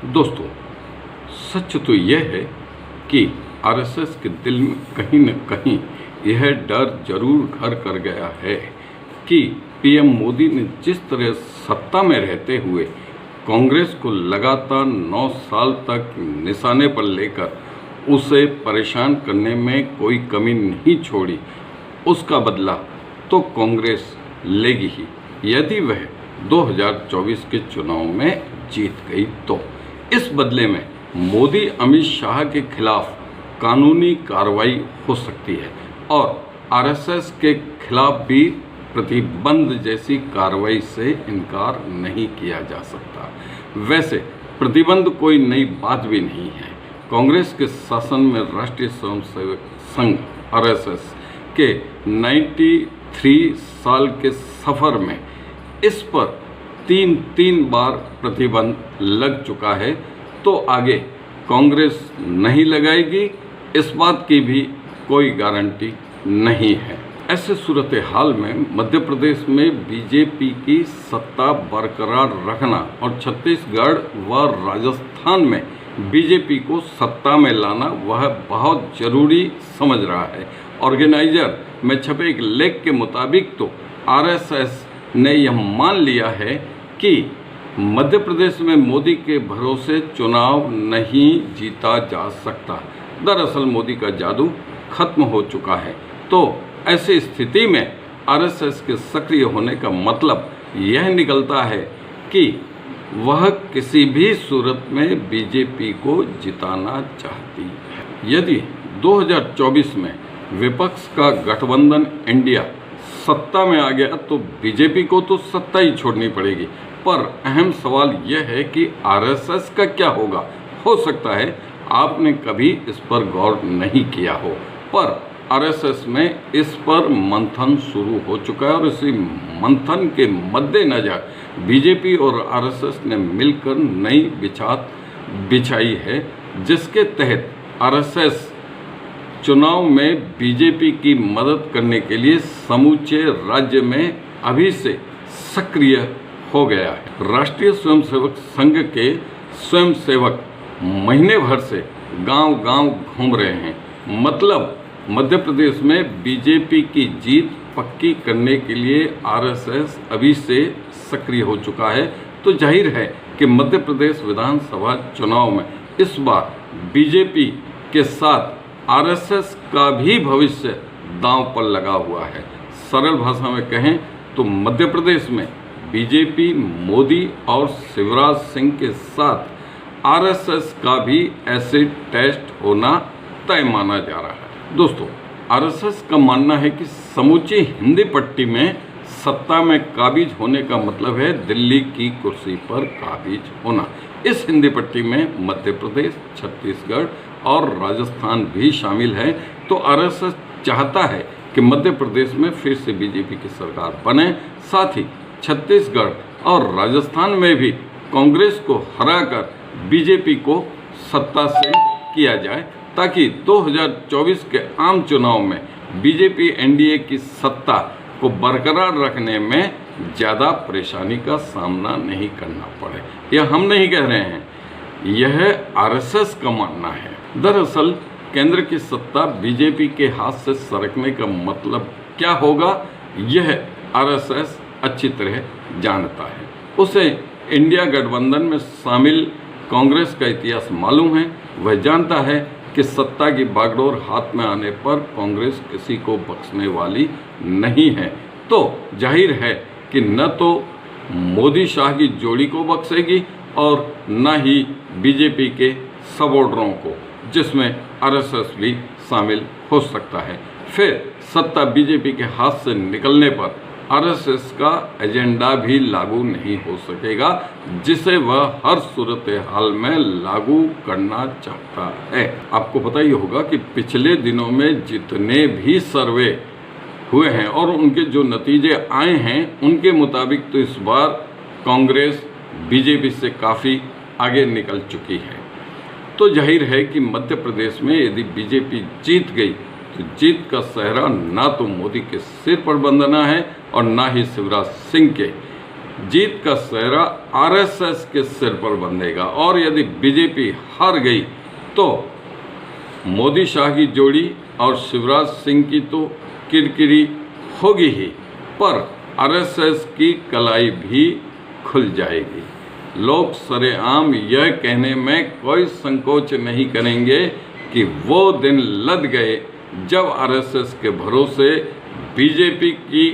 दोस्तों, सच तो यह है कि आरएसएस के दिल में कहीं न कहीं यह डर जरूर घर कर गया है कि पीएम मोदी ने जिस तरह सत्ता में रहते हुए कांग्रेस को लगातार 9 साल तक निशाने पर लेकर उसे परेशान करने में कोई कमी नहीं छोड़ी, उसका बदला तो कांग्रेस लेगी ही यदि वह 2024 के चुनाव में जीत गई तो। इस बदले में मोदी अमित शाह के खिलाफ कानूनी कार्रवाई हो सकती है और आरएसएस के खिलाफ भी प्रतिबंध जैसी कार्रवाई से इनकार नहीं किया जा सकता। वैसे प्रतिबंध कोई नई बात भी नहीं है। कांग्रेस के शासन में राष्ट्रीय स्वयंसेवक संघ आरएसएस के 93 साल के सफर में इस पर तीन बार प्रतिबंध लग चुका है, तो आगे कांग्रेस नहीं लगाएगी इस बात की भी कोई गारंटी नहीं है। ऐसे सूरत हाल में मध्य प्रदेश में बीजेपी की सत्ता बरकरार रखना और छत्तीसगढ़ व राजस्थान में बीजेपी को सत्ता में लाना वह बहुत जरूरी समझ रहा है। ऑर्गेनाइजर में छपे एक लेख के मुताबिक तो आरएसएस ने यह मान लिया है कि मध्य प्रदेश में मोदी के भरोसे चुनाव नहीं जीता जा सकता। दरअसल मोदी का जादू खत्म हो चुका है। तो ऐसी स्थिति में आरएसएस के सक्रिय होने का मतलब यह निकलता है कि वह किसी भी सूरत में बीजेपी को जिताना चाहती है। यदि 2024 में विपक्ष का गठबंधन इंडिया सत्ता में आ गया तो बीजेपी को तो सत्ता ही छोड़नी पड़ेगी, पर अहम सवाल यह है कि आरएसएस का क्या होगा। हो सकता है आपने कभी इस पर गौर नहीं किया हो, पर आरएसएस में इस पर मंथन शुरू हो चुका है और इसी मंथन के मद्देनजर बीजेपी और आरएसएस ने मिलकर नई बिछात बिछाई है, जिसके तहत आरएसएस चुनाव में बीजेपी की मदद करने के लिए समूचे राज्य में अभी से सक्रिय हो गया है। राष्ट्रीय स्वयंसेवक संघ के स्वयंसेवक महीने भर से गांव-गांव घूम रहे हैं। मतलब मध्य प्रदेश में बीजेपी की जीत पक्की करने के लिए आरएसएस अभी से सक्रिय हो चुका है। तो जाहिर है कि मध्य प्रदेश विधानसभा चुनाव में इस बार बीजेपी के साथ आरएसएस का भी भविष्य दांव पर लगा हुआ है। सरल भाषा में कहें तो मध्य प्रदेश में बीजेपी मोदी और शिवराज सिंह के साथ आरएसएस का भी एसिड टेस्ट होना तय माना जा रहा है। दोस्तों, आरएसएस का मानना है कि समूची हिंदी पट्टी में सत्ता में काबिज होने का मतलब है दिल्ली की कुर्सी पर काबिज होना। इस हिंदी पट्टी में मध्य प्रदेश, छत्तीसगढ़ और राजस्थान भी शामिल है। तो आरएसएस चाहता है कि मध्य प्रदेश में फिर से बीजेपी की सरकार बने, साथ ही छत्तीसगढ़ और राजस्थान में भी कांग्रेस को हराकर बीजेपी को सत्ता से किया जाए, ताकि 2024 के आम चुनाव में बीजेपी एनडीए की सत्ता को बरकरार रखने में ज़्यादा परेशानी का सामना नहीं करना पड़े। यह हम नहीं कह रहे हैं, यह आरएसएस का मानना है। दरअसल केंद्र की सत्ता बीजेपी के हाथ से सरकने का मतलब क्या होगा, यह आरएसएस अच्छी तरह जानता है। उसे इंडिया गठबंधन में शामिल कांग्रेस का इतिहास मालूम है। वह जानता है कि सत्ता की बागडोर हाथ में आने पर कांग्रेस किसी को बख्शने वाली नहीं है। तो जाहिर है कि न तो मोदी शाह की जोड़ी को बख्शेगी और न ही बीजेपी के सबोर्डरों को, जिसमें आरएसएस भी शामिल हो सकता है। फिर सत्ता बीजेपी के हाथ से निकलने पर आरएसएस का एजेंडा भी लागू नहीं हो सकेगा, जिसे वह हर सूरत हाल में लागू करना चाहता है। आपको पता ही होगा कि पिछले दिनों में जितने भी सर्वे हुए हैं और उनके जो नतीजे आए हैं, उनके मुताबिक तो इस बार कांग्रेस बीजेपी से काफ़ी आगे निकल चुकी है। तो जाहिर है कि मध्य प्रदेश में यदि बीजेपी जीत गई तो जीत का सेहरा ना तो मोदी के सिर पर बंधना है और ना ही शिवराज सिंह के जीत का सेहरा आरएसएस के सिर पर बंधेगा और यदि बीजेपी हार गई तो मोदी शाह की जोड़ी और शिवराज सिंह की तो किरकिरी होगी ही, पर आरएसएस की कलाई भी खुल जाएगी। लोग सरेआम यह कहने में कोई संकोच नहीं करेंगे कि वो दिन लद गए जब आरएसएस के भरोसे बीजेपी की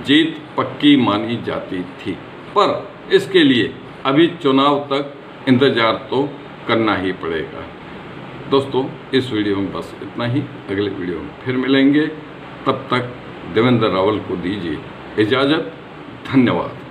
जीत पक्की मानी जाती थी। पर इसके लिए अभी चुनाव तक इंतजार तो करना ही पड़ेगा। दोस्तों, इस वीडियो में बस इतना ही। अगले वीडियो में फिर मिलेंगे। तब तक देवेंद्र रावल को दीजिए इजाज़त। धन्यवाद।